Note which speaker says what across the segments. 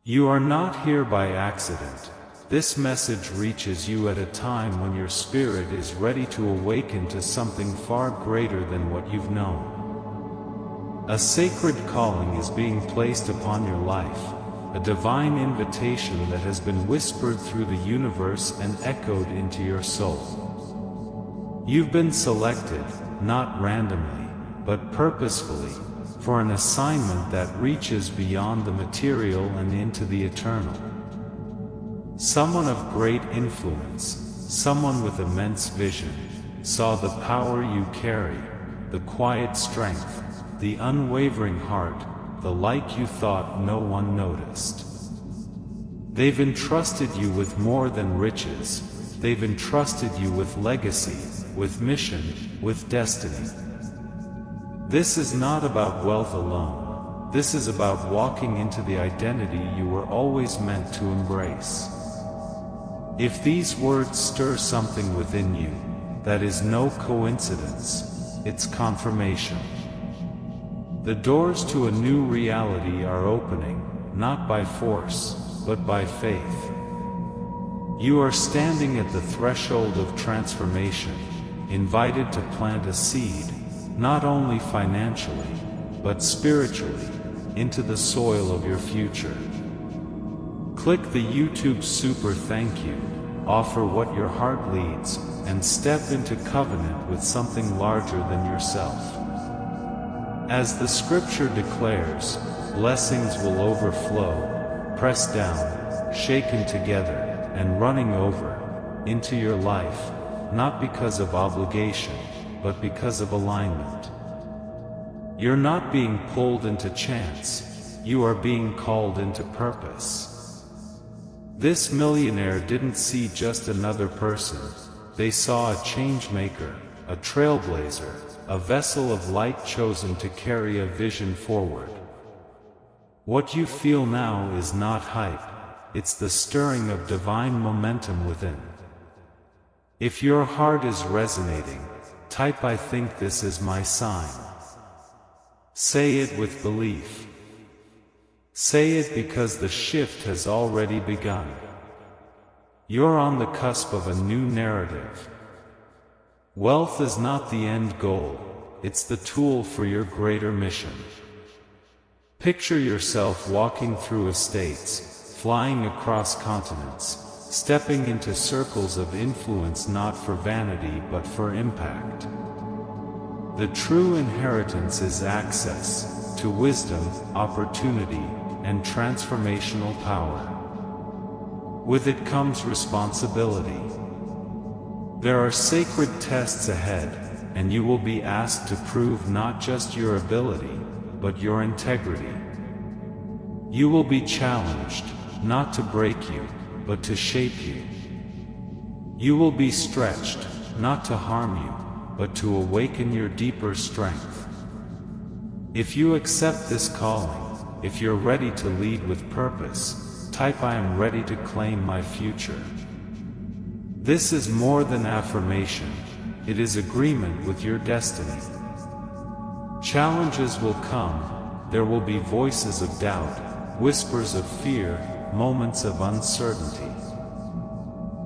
Speaker 1: You are not here by accident. This message reaches you at a time when your spirit is ready to awaken to something far greater than what you've known. A sacred calling is being placed upon your life, a divine invitation that has been whispered through the universe and echoed into your soul. You've been selected, not randomly, but purposefully, for an assignment that reaches beyond the material and into the eternal. Someone of great influence, someone with immense vision, saw the power you carry, the quiet strength, the unwavering heart, the light you thought no one noticed. They've entrusted you with more than riches. They've entrusted you with legacy, with mission, with destiny. This is not about wealth alone. This is about walking into the identity you were always meant to embrace. If these words stir something within you, that is no coincidence, it's confirmation. The doors to a new reality are opening, not by force, but by faith. You are standing at the threshold of transformation, invited to plant a seed, not only financially, but spiritually, into the soil of your future. Click the YouTube super thank you, offer what your heart leads, and step into covenant with something larger than yourself. As the scripture declares, blessings will overflow, pressed down, shaken together, and running over, into your life, not because of obligation, but because of alignment. You're not being pulled into chance, you are being called into purpose. This millionaire didn't see just another person, they saw a change maker, a trailblazer, a vessel of light chosen to carry a vision forward. What you feel now is not hype, it's the stirring of divine momentum within. If your heart is resonating, type "I think this is my sign." Say it with belief. Say it because the shift has already begun. You're on the cusp of a new narrative. Wealth is not the end goal, it's the tool for your greater mission. Picture yourself walking through estates, flying across continents, stepping into circles of influence not for vanity but for impact. The true inheritance is access to wisdom, opportunity, and transformational power. With it comes responsibility. There are sacred tests ahead, and you will be asked to prove not just your ability, but your integrity. You will be challenged, not to break you, but to shape you. You will be stretched, not to harm you, but to awaken your deeper strength. If you accept this calling, if you're ready to lead with purpose, type "I am ready to claim my future." This is more than affirmation, it is agreement with your destiny. Challenges will come, there will be voices of doubt, whispers of fear, moments of uncertainty.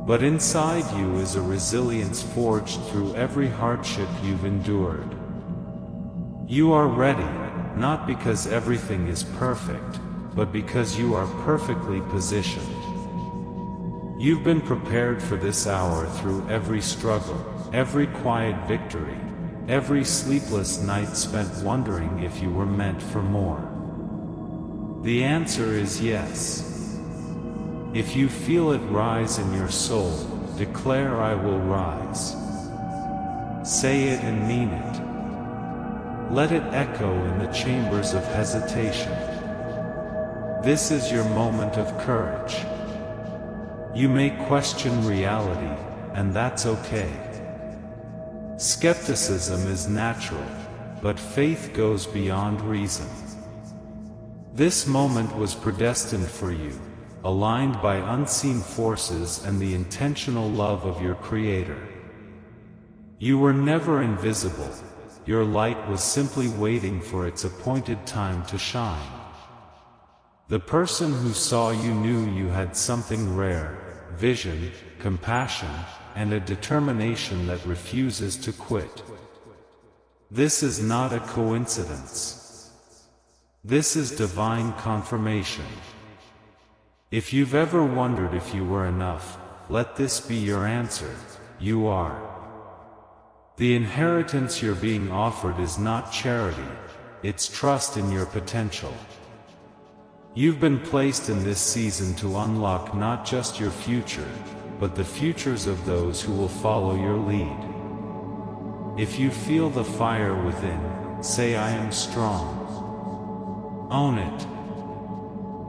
Speaker 1: But inside you is a resilience forged through every hardship you've endured. You are ready, not because everything is perfect, but because you are perfectly positioned. You've been prepared for this hour through every struggle, every quiet victory, every sleepless night spent wondering if you were meant for more. The answer is yes. If you feel it rise in your soul, declare "I will rise." Say it and mean it. Let it echo in the chambers of hesitation. This is your moment of courage. You may question reality, and that's okay. Skepticism is natural, but faith goes beyond reason. This moment was predestined for you, aligned by unseen forces and the intentional love of your Creator. You were never invisible. Your light was simply waiting for its appointed time to shine. The person who saw you knew you had something rare: vision, compassion, and a determination that refuses to quit. This is not a coincidence. This is divine confirmation. If you've ever wondered if you were enough, let this be your answer: you are. The inheritance you're being offered is not charity, it's trust in your potential. You've been placed in this season to unlock not just your future, but the futures of those who will follow your lead. If you feel the fire within, say, "I am strong." Own it.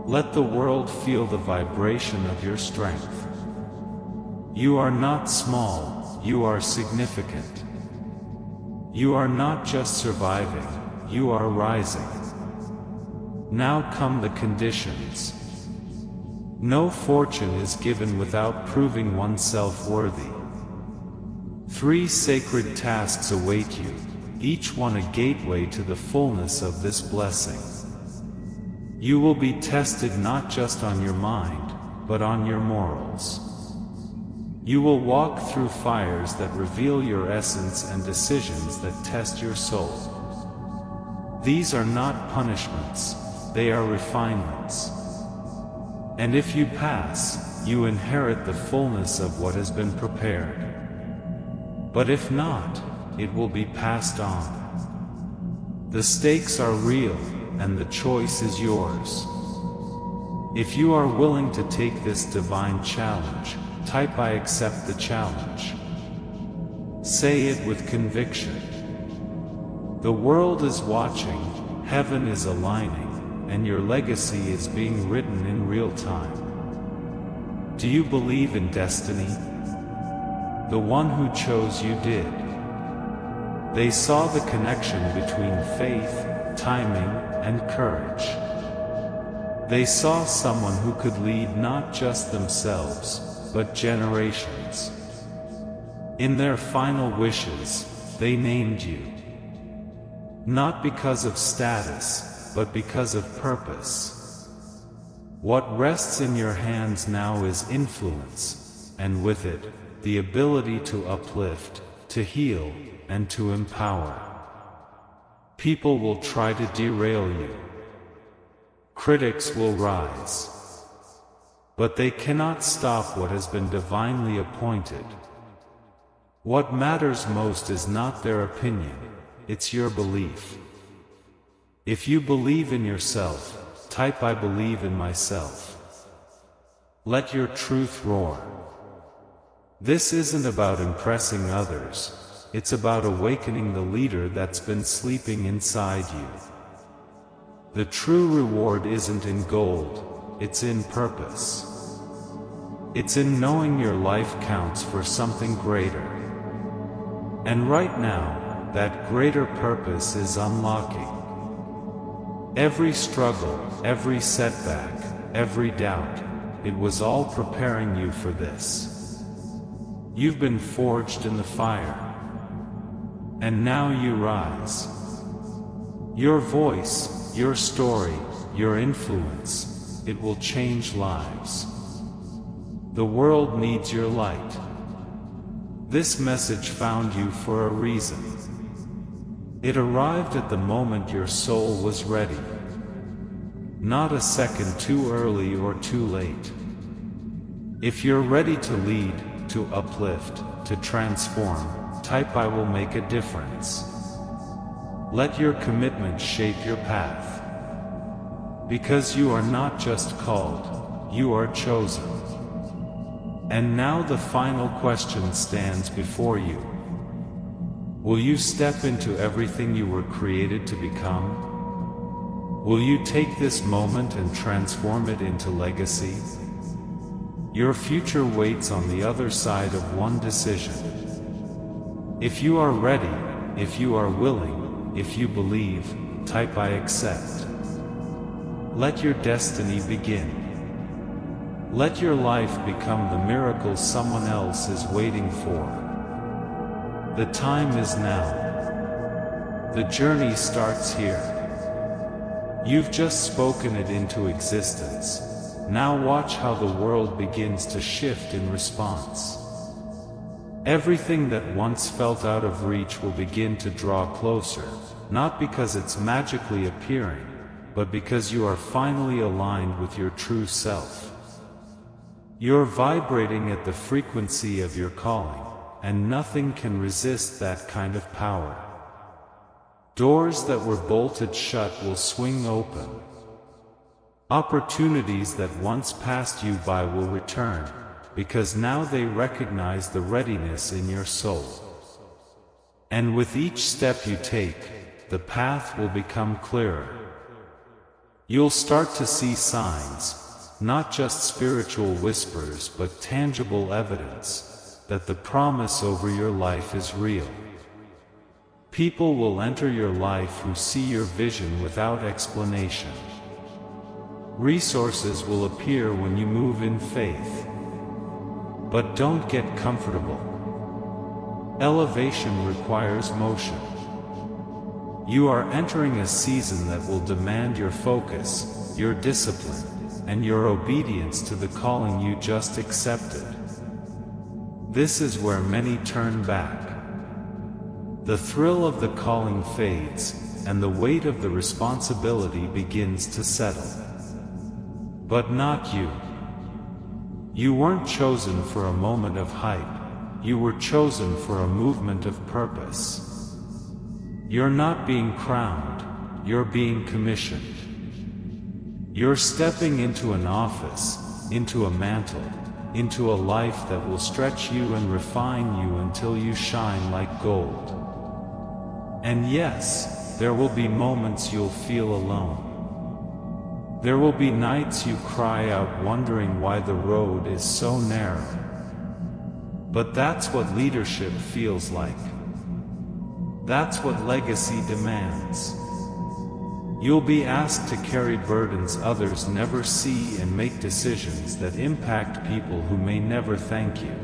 Speaker 1: Let the world feel the vibration of your strength. You are not small, you are significant. You are not just surviving, you are rising. Now come the conditions. No fortune is given without proving oneself worthy. 3 sacred tasks await you, each one a gateway to the fullness of this blessing. You will be tested not just on your mind, but on your morals. You will walk through fires that reveal your essence and decisions that test your soul. These are not punishments, they are refinements. And if you pass, you inherit the fullness of what has been prepared. But if not, it will be passed on. The stakes are real, and the choice is yours. If you are willing to take this divine challenge, type "I accept the challenge." Say it with conviction. The world is watching, heaven is aligning, and your legacy is being written in real time. Do you believe in destiny? The one who chose you did. They saw the connection between faith, timing, and courage. They saw someone who could lead not just themselves, but generations. In their final wishes, they named you. Not because of status, but because of purpose. What rests in your hands now is influence, and with it, the ability to uplift, to heal, and to empower. People will try to derail you. Critics will rise. But they cannot stop what has been divinely appointed. What matters most is not their opinion, it's your belief. If you believe in yourself, type "I believe in myself." Let your truth roar. This isn't about impressing others, it's about awakening the leader that's been sleeping inside you. The true reward isn't in gold, it's in purpose. It's in knowing your life counts for something greater. And right now, that greater purpose is unlocking. Every struggle, every setback, every doubt, it was all preparing you for this. You've been forged in the fire. And now you rise. Your voice, your story, your influence, it will change lives. The world needs your light. This message found you for a reason. It arrived at the moment your soul was ready. Not a second too early or too late. If you're ready to lead, to uplift, to transform, type "I will make a difference." Let your commitment shape your path. Because you are not just called, you are chosen. And now the final question stands before you. Will you step into everything you were created to become? Will you take this moment and transform it into legacy? Your future waits on the other side of one decision. If you are ready, if you are willing, if you believe, type "I accept." Let your destiny begin. Let your life become the miracle someone else is waiting for. The time is now. The journey starts here. You've just spoken it into existence. Now watch how the world begins to shift in response. Everything that once felt out of reach will begin to draw closer, not because it's magically appearing, but because you are finally aligned with your true self. You're vibrating at the frequency of your calling, and nothing can resist that kind of power. Doors that were bolted shut will swing open. Opportunities that once passed you by will return, because now they recognize the readiness in your soul. And with each step you take, the path will become clearer. You'll start to see signs, not just spiritual whispers but tangible evidence, that the promise over your life is real. People will enter your life who see your vision without explanation. Resources will appear when you move in faith. But don't get comfortable. Elevation requires motion. You are entering a season that will demand your focus, your discipline, and your obedience to the calling you just accepted. This is where many turn back. The thrill of the calling fades, and the weight of the responsibility begins to settle. But not you. You weren't chosen for a moment of hype. You were chosen for a movement of purpose. You're not being crowned, you're being commissioned. You're stepping into an office, into a mantle, into a life that will stretch you and refine you until you shine like gold. And yes, there will be moments you'll feel alone. There will be nights you cry out wondering why the road is so narrow. But that's what leadership feels like. That's what legacy demands. You'll be asked to carry burdens others never see and make decisions that impact people who may never thank you.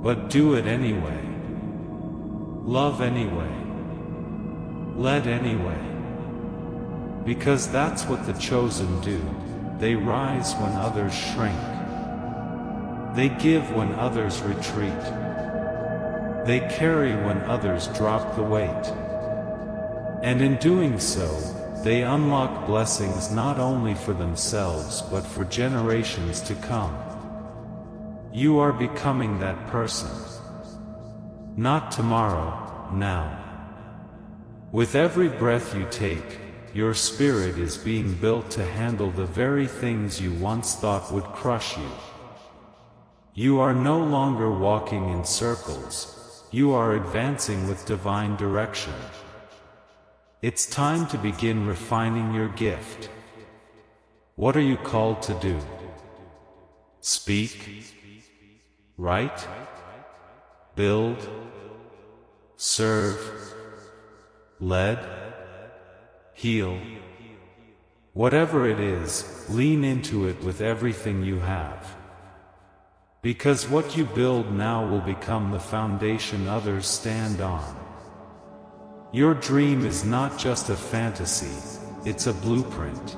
Speaker 1: But do it anyway. Love anyway. Lead anyway. Because that's what the chosen do. They rise when others shrink. They give when others retreat. They carry when others drop the weight. And in doing so, they unlock blessings not only for themselves but for generations to come. You are becoming that person. Not tomorrow, now. With every breath you take, your spirit is being built to handle the very things you once thought would crush you. You are no longer walking in circles. You are advancing with divine direction. It's time to begin refining your gift. What are you called to do? Speak? Write? Build? Serve? Lead? Heal? Whatever it is, lean into it with everything you have. Because what you build now will become the foundation others stand on. Your dream is not just a fantasy, it's a blueprint.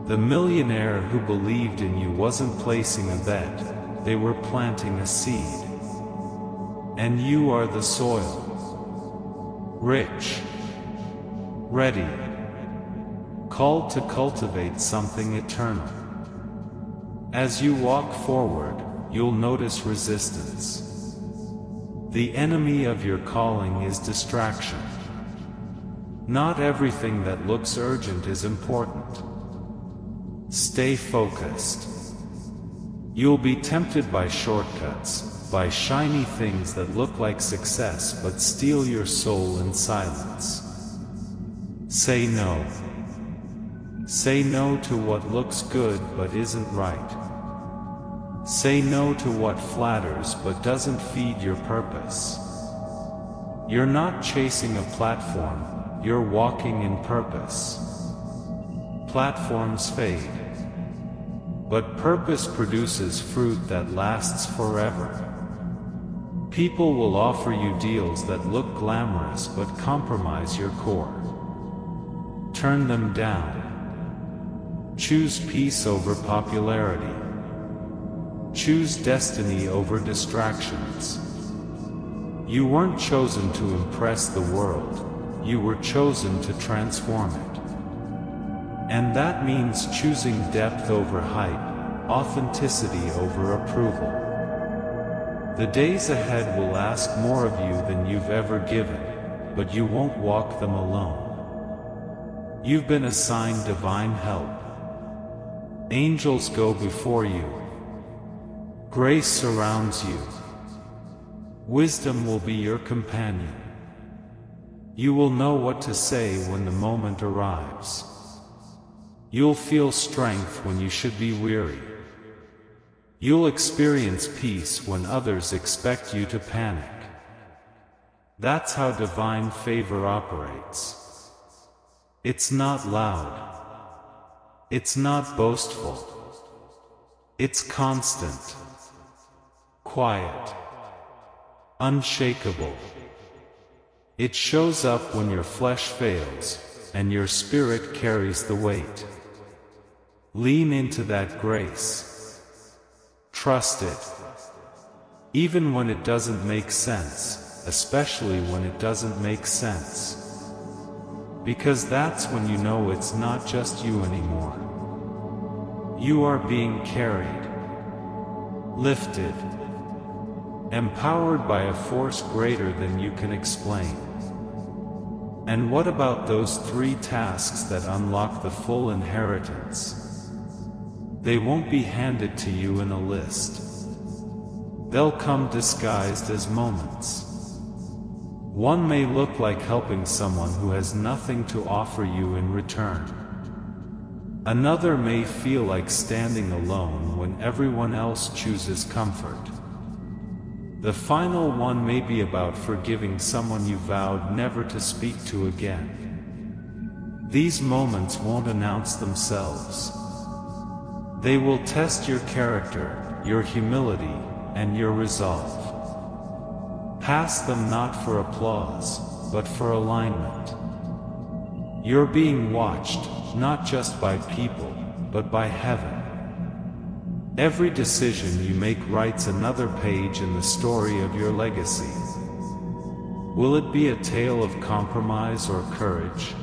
Speaker 1: The millionaire who believed in you wasn't placing a bet, they were planting a seed. And you are the soil. Rich. Ready. Called to cultivate something eternal. As you walk forward, you'll notice resistance. The enemy of your calling is distraction. Not everything that looks urgent is important. Stay focused. You'll be tempted by shortcuts, by shiny things that look like success but steal your soul in silence. Say no. Say no to what looks good but isn't right. Say no to what flatters but doesn't feed your purpose. You're not chasing a platform, you're walking in purpose. Platforms fade. But purpose produces fruit that lasts forever. People will offer you deals that look glamorous but compromise your core. Turn them down. Choose peace over popularity. Choose destiny over distractions. You weren't chosen to impress the world, you were chosen to transform it. And that means choosing depth over hype, authenticity over approval. The days ahead will ask more of you than you've ever given, but you won't walk them alone. You've been assigned divine help. Angels go before you. Grace surrounds you. Wisdom will be your companion. You will know what to say when the moment arrives. You'll feel strength when you should be weary. You'll experience peace when others expect you to panic. That's how divine favor operates. It's not loud. It's not boastful. It's constant, quiet, unshakable. It shows up when your flesh fails, and your spirit carries the weight. Lean into that grace. Trust it. Even when it doesn't make sense, especially when it doesn't make sense. Because that's when you know it's not just you anymore. You are being carried, lifted, empowered by a force greater than you can explain. And what about those 3 tasks that unlock the full inheritance? They won't be handed to you in a list. They'll come disguised as moments. One may look like helping someone who has nothing to offer you in return. Another may feel like standing alone when everyone else chooses comfort. The final one may be about forgiving someone you vowed never to speak to again. These moments won't announce themselves. They will test your character, your humility, and your resolve. Pass them not for applause, but for alignment. You're being watched, not just by people, but by heaven. Every decision you make writes another page in the story of your legacy. Will it be a tale of compromise or courage?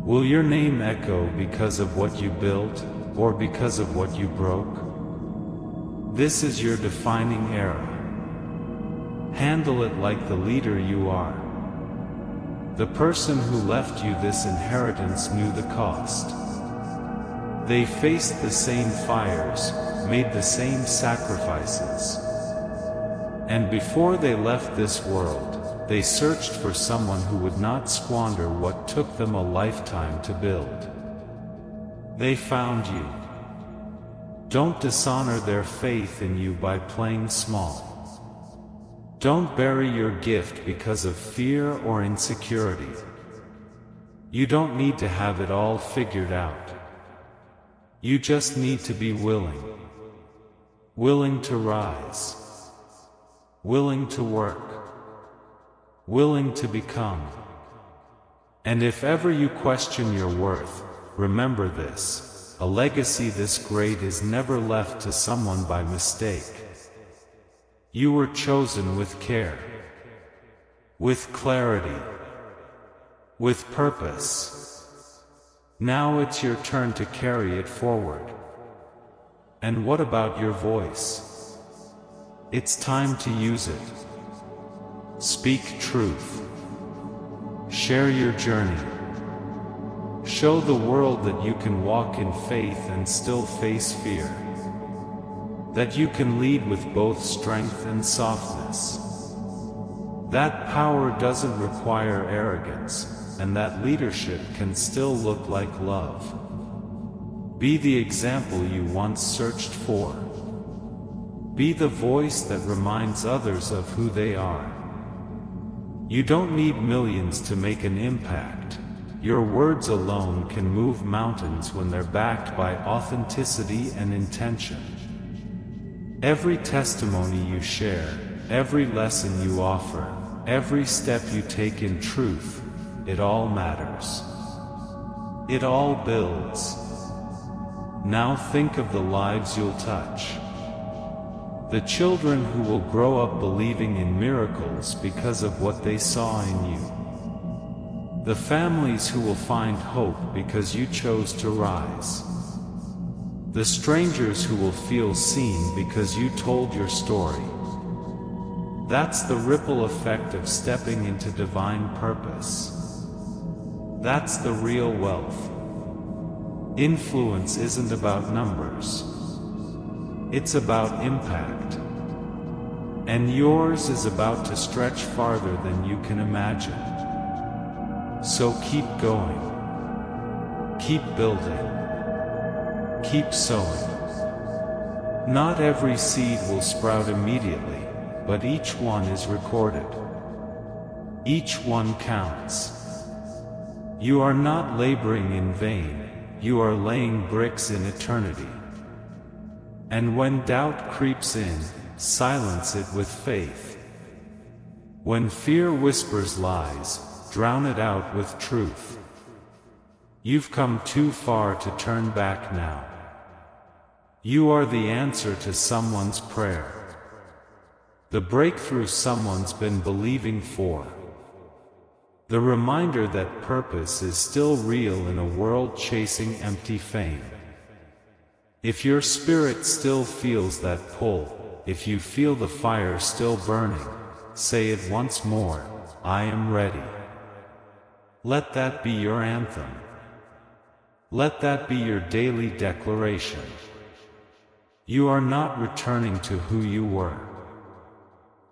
Speaker 1: Will your name echo because of what you built, or because of what you broke? This is your defining era. Handle it like the leader you are. The person who left you this inheritance knew the cost. They faced the same fires, made the same sacrifices. And before they left this world, they searched for someone who would not squander what took them a lifetime to build. They found you. Don't dishonor their faith in you by playing small. Don't bury your gift because of fear or insecurity. You don't need to have it all figured out. You just need to be willing. Willing to rise. Willing to work. Willing to become. And if ever you question your worth, remember this: a legacy this great is never left to someone by mistake. You were chosen with care, with clarity, with purpose. Now it's your turn to carry it forward. And what about your voice? It's time to use it. Speak truth. Share your journey. Show the world that you can walk in faith and still face fear. That you can lead with both strength and softness. That power doesn't require arrogance, and that leadership can still look like love. Be the example you once searched for. Be the voice that reminds others of who they are. You don't need millions to make an impact. Your words alone can move mountains when they're backed by authenticity and intention. Every testimony you share, every lesson you offer, every step you take in truth, it all matters. It all builds. Now think of the lives you'll touch. The children who will grow up believing in miracles because of what they saw in you. The families who will find hope because you chose to rise. The strangers who will feel seen because you told your story. That's the ripple effect of stepping into divine purpose. That's the real wealth. Influence isn't about numbers. It's about impact. And yours is about to stretch farther than you can imagine. So keep going. Keep building. Keep sowing. Not every seed will sprout immediately, but each one is recorded. Each one counts. You are not laboring in vain, you are laying bricks in eternity. And when doubt creeps in, silence it with faith. When fear whispers lies, drown it out with truth. You've come too far to turn back now. You are the answer to someone's prayer. The breakthrough someone's been believing for. The reminder that purpose is still real in a world chasing empty fame. If your spirit still feels that pull, if you feel the fire still burning, say it once more, I am ready. Let that be your anthem. Let that be your daily declaration. You are not returning to who you were.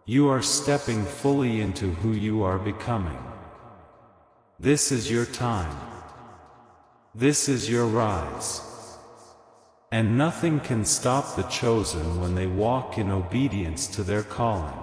Speaker 1: You are stepping fully into who you are becoming. This is your time. This is your rise. And nothing can stop the chosen when they walk in obedience to their calling.